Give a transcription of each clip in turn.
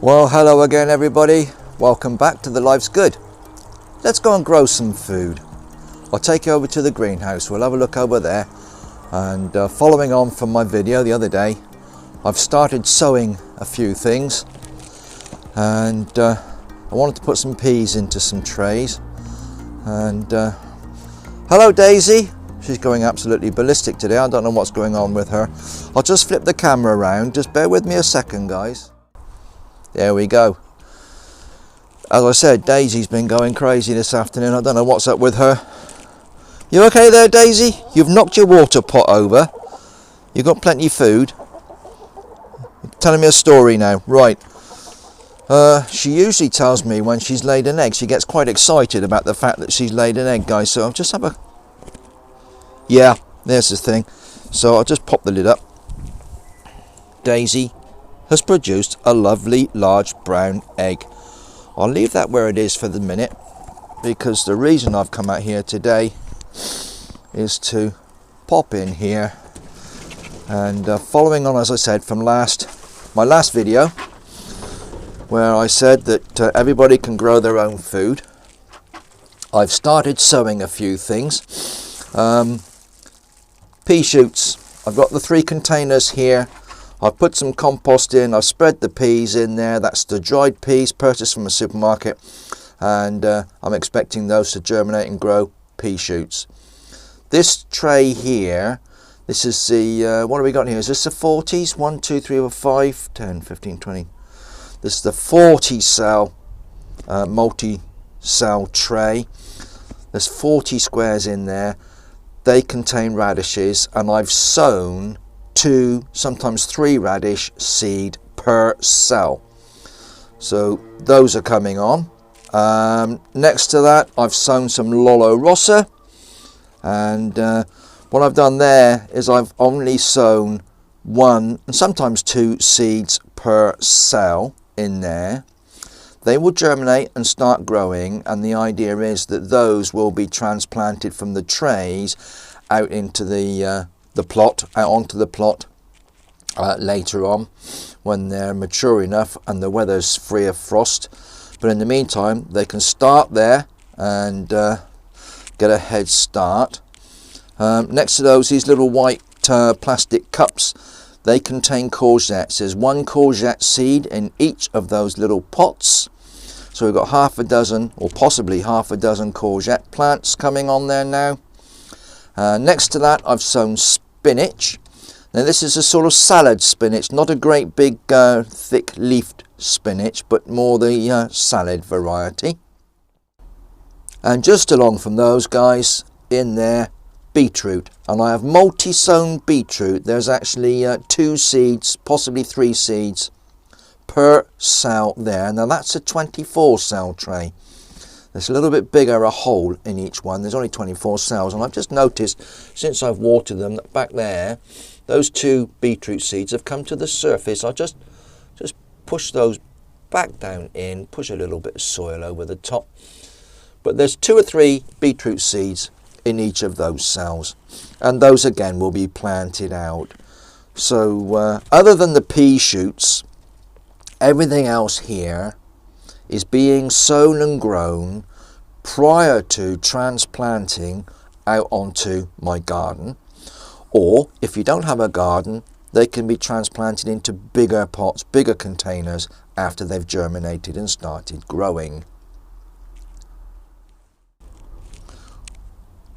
Well, hello again everybody. Welcome back to the Life's Good. Let's go and grow some food. I'll take you over to the greenhouse. We'll have a look over there. And following on from my video the other day, I've started sowing a few things. And I wanted to put some peas into some trays. And hello Daisy. She's going absolutely ballistic today. I don't know what's going on with her. I'll just flip the camera around. Just bear with me a second, guys. There we go. As I said, Daisy's been going crazy this afternoon. I don't know what's up with her. You okay there, Daisy? You've knocked your water pot over. You've got plenty of food. You're telling me a story now. Right. She usually tells me when she's laid an egg. She gets quite excited about the fact that she's laid an egg, guys. So I'll just have a... Yeah, there's the thing. So I'll just pop the lid up. Daisy has produced a lovely large brown egg. I'll leave that where it is for the minute, because the reason I've come out here today is to pop in here and following on, as I said, from my last video, where I said that everybody can grow their own food. I've started sowing a few things. Pea shoots. I've got the 3 containers here. I've put some compost in. I've spread the peas in there. That's the dried peas purchased from a supermarket, and I'm expecting those to germinate and grow pea shoots. This tray here, this is the what have we got here? Is this the 40s? 1, 2, 3, 4, 5, 10, 15, 20. This is the 40 cell multi-cell tray. There's 40 squares in there. They contain radishes, and I've sown 2, sometimes 3 radish seed per cell. So those are coming on. Next to that, I've sown some Lolo Rossa, and what I've done there is I've only sown 1 and sometimes 2 seeds per cell in there. They will germinate and start growing, and the idea is that those will be transplanted from the trays out into the plot, out onto the plot later on when they're mature enough and the weather's free of frost. But in the meantime, they can start there and get a head start. Next to those, these little white plastic cups, they contain courgettes. There's 1 courgette seed in each of those little pots. So we've got half a dozen, or possibly half a dozen courgette plants coming on there now. Next to that, I've sown spinach. Now this is a sort of salad spinach, not a great big thick leafed spinach, but more the salad variety. And just along from those guys, in there, beetroot. And I have multi-sown beetroot. There's actually 2 seeds, possibly 3 seeds per cell there. Now that's a 24 cell tray. There's a little bit bigger a hole in each one. There's only 24 cells, and I've just noticed since I've watered them that back there, those 2 beetroot seeds have come to the surface. I'll just push those back down in, push a little bit of soil over the top. But there's 2 or 3 beetroot seeds in each of those cells, and those again will be planted out. So other than the pea shoots, everything else here is being sown and grown prior to transplanting out onto my garden. Or if you don't have a garden, they can be transplanted into bigger pots, bigger containers after they've germinated and started growing.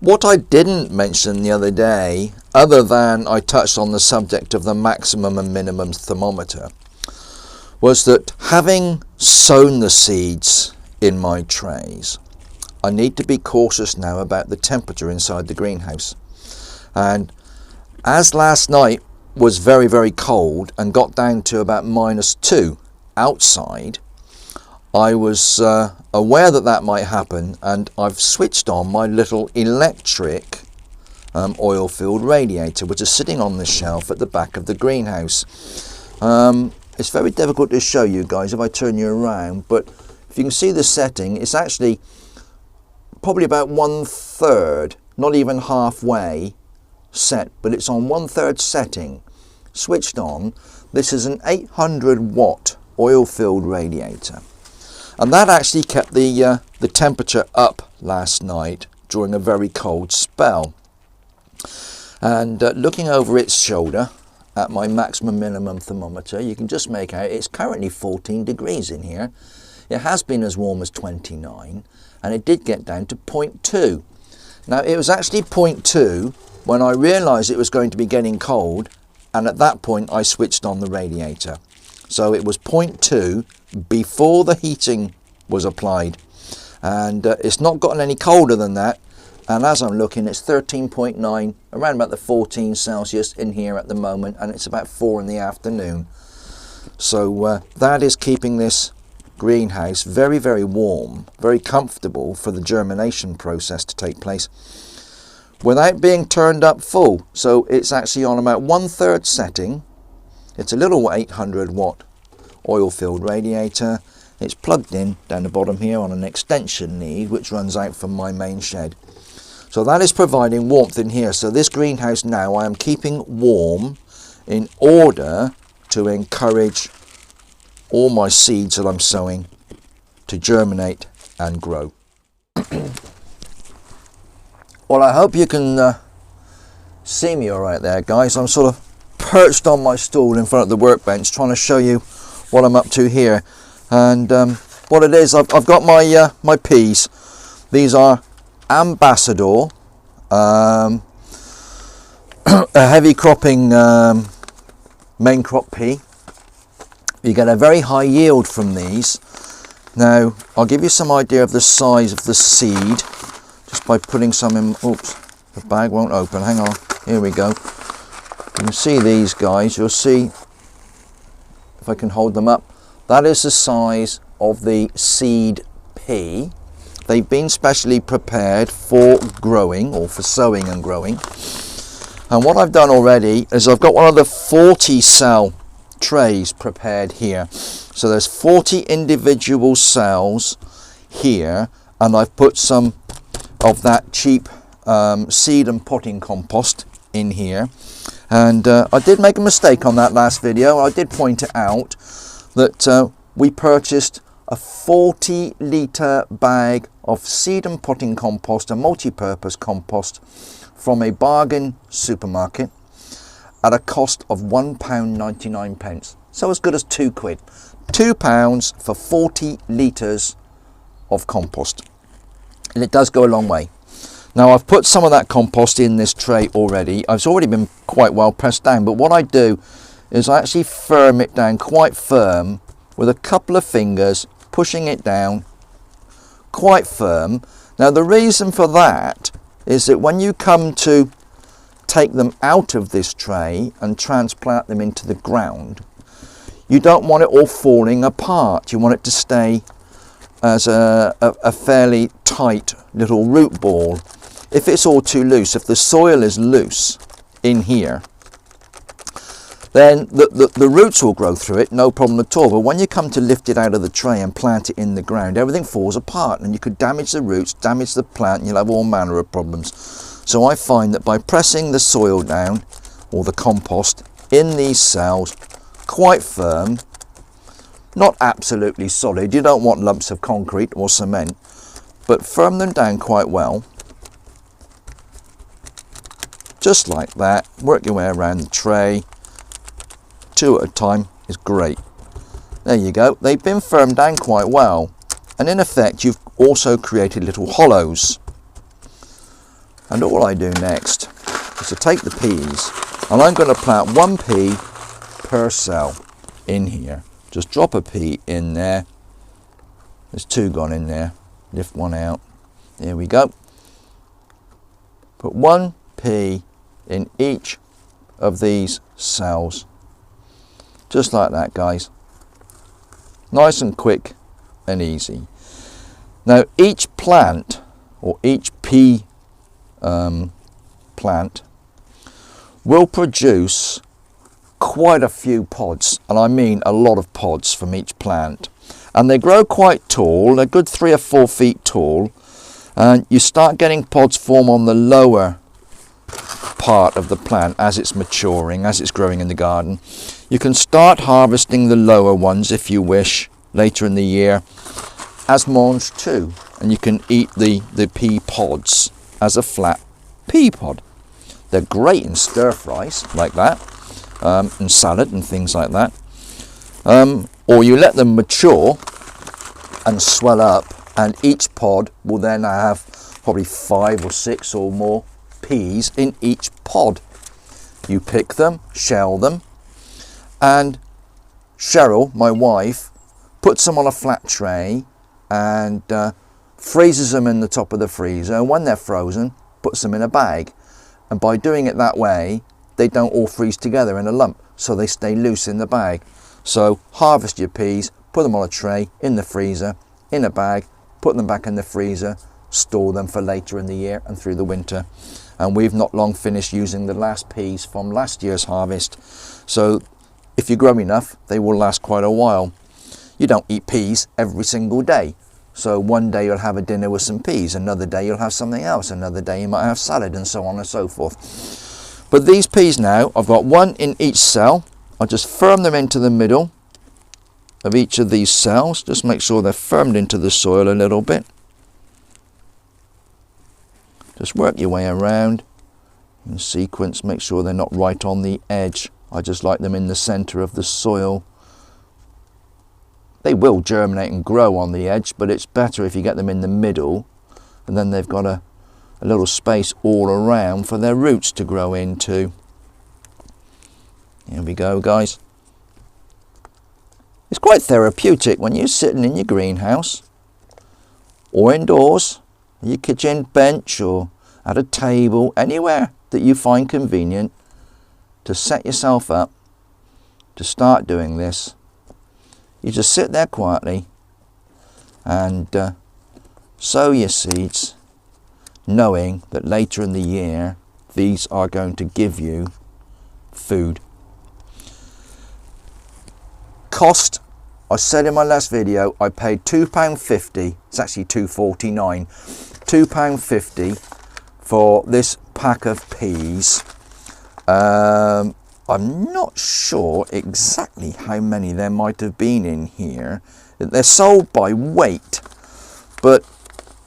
What I didn't mention the other day, other than I touched on the subject of the maximum and minimum thermometer, was that having sown the seeds in my trays, I need to be cautious now about the temperature inside the greenhouse. And as last night was very, very cold and got down to about -2 outside, I was aware that that might happen, and I've switched on my little electric oil-filled radiator, which is sitting on the shelf at the back of the greenhouse. It's very difficult to show you guys if I turn you around, but if you can see the setting, it's actually probably about 1/3, not even halfway set, but it's on 1/3 setting, switched on. This is an 800 watt oil-filled radiator. And that actually kept the temperature up last night during a very cold spell. And looking over its shoulder at my maximum minimum thermometer, you can just make out it's currently 14 degrees in here. It has been as warm as 29, and it did get down to 0.2. Now it was actually 0.2 when I realised it was going to be getting cold, and at that point I switched on the radiator. So it was 0.2 before the heating was applied, and it's not gotten any colder than that. And as I'm looking, it's 13.9, around about the 14 Celsius in here at the moment, and it's about 4 in the afternoon. So that is keeping this greenhouse very, very warm, very comfortable for the germination process to take place without being turned up full. So it's actually on about 1/3 setting. It's a little 800 watt oil filled radiator. It's plugged in down the bottom here on an extension lead which runs out from my main shed. So that is providing warmth in here. So this greenhouse now I am keeping warm in order to encourage all my seeds that I'm sowing to germinate and grow. Well, I hope you can see me all right there, guys. I'm sort of perched on my stool in front of the workbench trying to show you what I'm up to here. And what it is, I've got my my peas. These are Ambassador, a heavy cropping main crop pea. You get a very high yield from these. Now I'll give you some idea of the size of the seed just by putting some in. Oops, the bag won't open, hang on, here we go. You can see these guys, you'll see if I can hold them up. That is the size of the seed pea. They've been specially prepared for growing, or for sowing and growing. And what I've done already is I've got one of the 40 cell trays prepared here. So there's 40 individual cells here, and I've put some of that cheap seed and potting compost in here. And I did make a mistake on that last video. I did point it out that we purchased a 40-litre bag of seed and potting compost, a multi-purpose compost, from a bargain supermarket at a cost of £1.99. So as good as £2. £2 for 40 litres of compost. And it does go a long way. Now I've put some of that compost in this tray already. It's already been quite well pressed down, but what I do is I actually firm it down quite firm with a couple of fingers, pushing it down quite firm. Now the reason for that is that when you come to take them out of this tray and transplant them into the ground, you don't want it all falling apart. You want it to stay as a fairly tight little root ball. If it's all too loose, if the soil is loose in here, then the roots will grow through it, no problem at all. But when you come to lift it out of the tray and plant it in the ground, everything falls apart, and you could damage the roots, damage the plant, and you'll have all manner of problems. So I find that by pressing the soil down, or the compost, in these cells, quite firm, not absolutely solid, you don't want lumps of concrete or cement, but firm them down quite well, just like that. Work your way around the tray, 2 at a time is great. There you go, they've been firmed down quite well, and in effect you've also created little hollows. And all I do next is to take the peas, and I'm going to plant 1 pea per cell in here. Just drop a pea in there. There's 2 gone in there. Lift one out. There we go. Put 1 pea in each of these cells. Just like that, guys. Nice and quick and easy. Now each plant, or each pea plant, will produce quite a few pods, and I mean a lot of pods from each plant, and they grow quite tall. They're good 3 or 4 feet tall, and you start getting pods form on the lower part of the plant as it's maturing, as it's growing in the garden. You can start harvesting the lower ones if you wish later in the year as mange too, and you can eat the pea pods as a flat pea pod. They're great in stir fries like that, and salad and things like that. Or you let them mature and swell up, and each pod will then have probably 5 or 6 or more peas in each pod. You pick them, shell them, and Cheryl, my wife, puts them on a flat tray and freezes them in the top of the freezer, and when they're frozen, puts them in a bag. And by doing it that way, they don't all freeze together in a lump, so they stay loose in the bag. So harvest your peas, put them on a tray in the freezer, in a bag, put them back in the freezer, store them for later in the year and through the winter. And we've not long finished using the last peas from last year's harvest. So if you grow enough, they will last quite a while. You don't eat peas every single day. So one day you'll have a dinner with some peas, another day you'll have something else, another day you might have salad, and so on and so forth. But these peas now, I've got one in each cell. I'll just firm them into the middle of each of these cells. Just make sure they're firmed into the soil a little bit. Just work your way around in sequence, make sure they're not right on the edge. I just like them in the center of the soil. They will germinate and grow on the edge, but it's better if you get them in the middle, and then they've got a little space all around for their roots to grow into. Here we go, guys. It's quite therapeutic when you're sitting in your greenhouse or indoors, your kitchen bench or at a table, anywhere that you find convenient, to set yourself up to start doing this. You just sit there quietly and sow your seeds, knowing that later in the year these are going to give you food. Cost, I said in my last video, I paid £2.50, it's actually £2.49, £2.50 for this pack of peas. I'm not sure exactly how many there might have been in here. They're sold by weight, but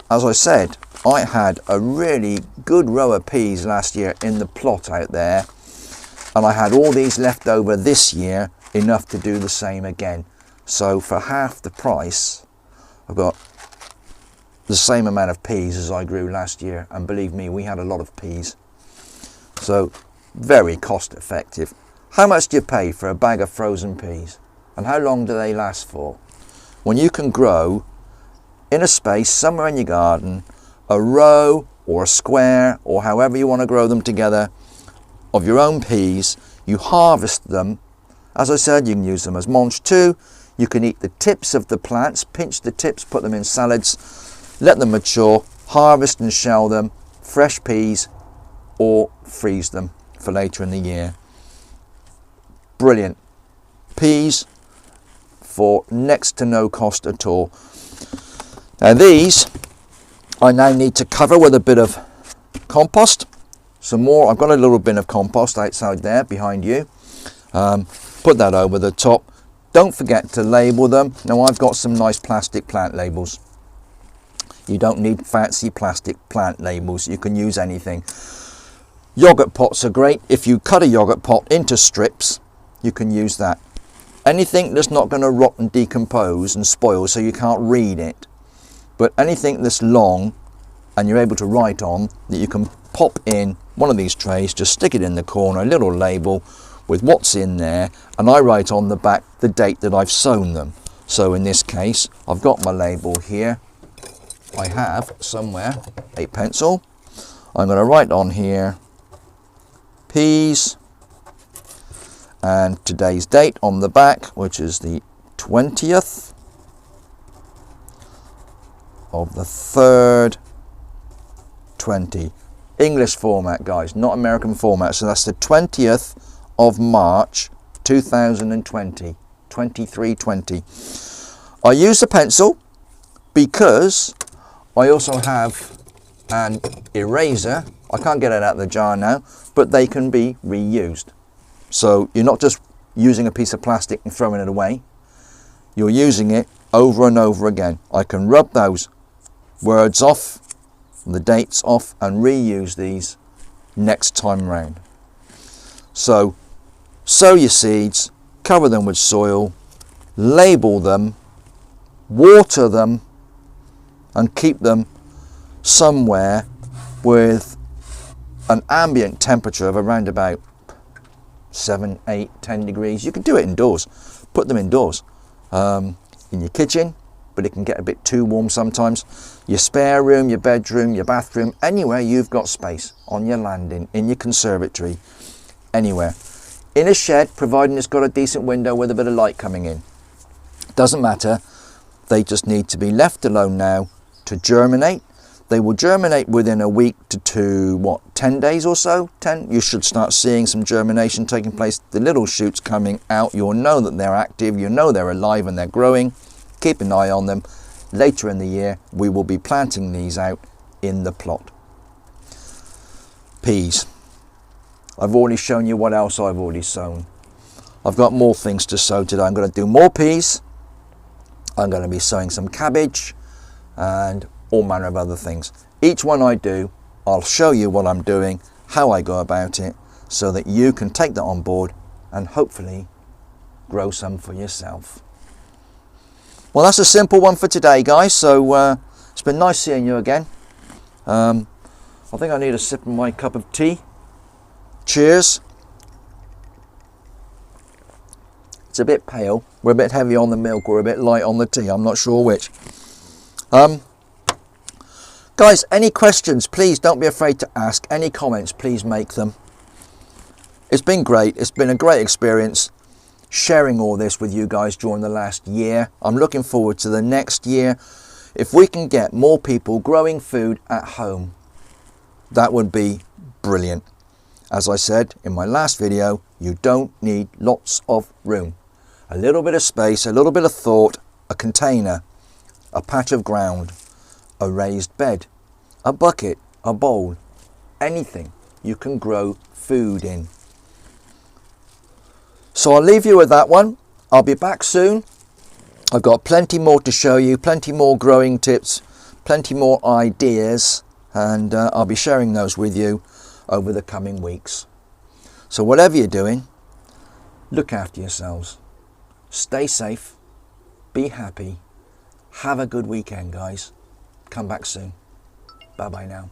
as I said, I had a really good row of peas last year in the plot out there, and I had all these left over this year, enough to do the same again. So for half the price, I've got the same amount of peas as I grew last year, and believe me, we had a lot of peas. So very cost effective. How much do you pay for a bag of frozen peas, and how long do they last for? When you can grow in a space somewhere in your garden, a row or a square, or however you want to grow them together, of your own peas, you harvest them. As I said, you can use them as mange too. You can eat the tips of the plants, pinch the tips, put them in salads, let them mature, harvest and shell them, fresh peas, or freeze them for later in the year. Brilliant. Peas for next to no cost at all. Now these I now need to cover with a bit of compost. Some more, I've got a little bin of compost outside there behind you. Put that over the top. Don't forget to label them. Now I've got some nice plastic plant labels. You don't need fancy plastic plant labels. You can use anything. Yogurt pots are great. If you cut a yogurt pot into strips, you can use that. Anything that's not going to rot and decompose and spoil so you can't read it. But anything that's long and you're able to write on, that you can pop in one of these trays, just stick it in the corner, a little label with what's in there, and I write on the back the date that I've sown them. So in this case, I've got my label here. I have somewhere a pencil. I'm going to write on here peas and today's date on the back, which is the 20th of the 3rd 20. English format, guys, not American format. So that's the 20th of March 2020, 2320. I use a pencil because I also have an eraser. I can't get it out of the jar now, but they can be reused. So you're not just using a piece of plastic and throwing it away. You're using it over and over again. I can rub those words off, the dates off, and reuse these next time round. So sow your seeds, cover them with soil, label them, water them, and keep them somewhere with an ambient temperature of around about 7, 8, 10 degrees. You can do it indoors. Put them indoors, in your kitchen, but it can get a bit too warm sometimes. Your spare room, your bedroom, your bathroom, anywhere you've got space, on your landing, in your conservatory, anywhere. In a shed, providing it's got a decent window with a bit of light coming in. Doesn't matter. They just need to be left alone now to germinate. They will germinate within a week to 10 days or so. 10, you should start seeing some germination taking place. The little shoots coming out, you'll know that they're active, you know they're alive and they're growing. Keep an eye on them. Later in the year, we will be planting these out in the plot. Peas. I've already shown you what else I've already sown. I've got more things to sow today. I'm going to do more peas. I'm going to be sowing some cabbage and all manner of other things. Each one I do, I'll show you what I'm doing, how I go about it, so that you can take that on board and hopefully grow some for yourself. Well, that's a simple one for today, guys. So it's been nice seeing you again. I think I need a sip of my cup of tea. Cheers. It's a bit pale. We're a bit heavy on the milk or a bit light on the tea. I'm not sure which. Guys, any questions, please don't be afraid to ask. Any comments, please make them. It's been great. It's been a great experience sharing all this with you guys during the last year. I'm looking forward to the next year. If we can get more people growing food at home, that would be brilliant. As I said in my last video, you don't need lots of room. A little bit of space, a little bit of thought, a container, a patch of ground, a raised bed, a bucket, a bowl, anything you can grow food in. So I'll leave you with that one. I'll be back soon. I've got plenty more to show you, plenty more growing tips, plenty more ideas, and I'll be sharing those with you over the coming weeks. So whatever you're doing, look after yourselves. Stay safe, be happy, have a good weekend, guys. Come back soon. Bye bye now.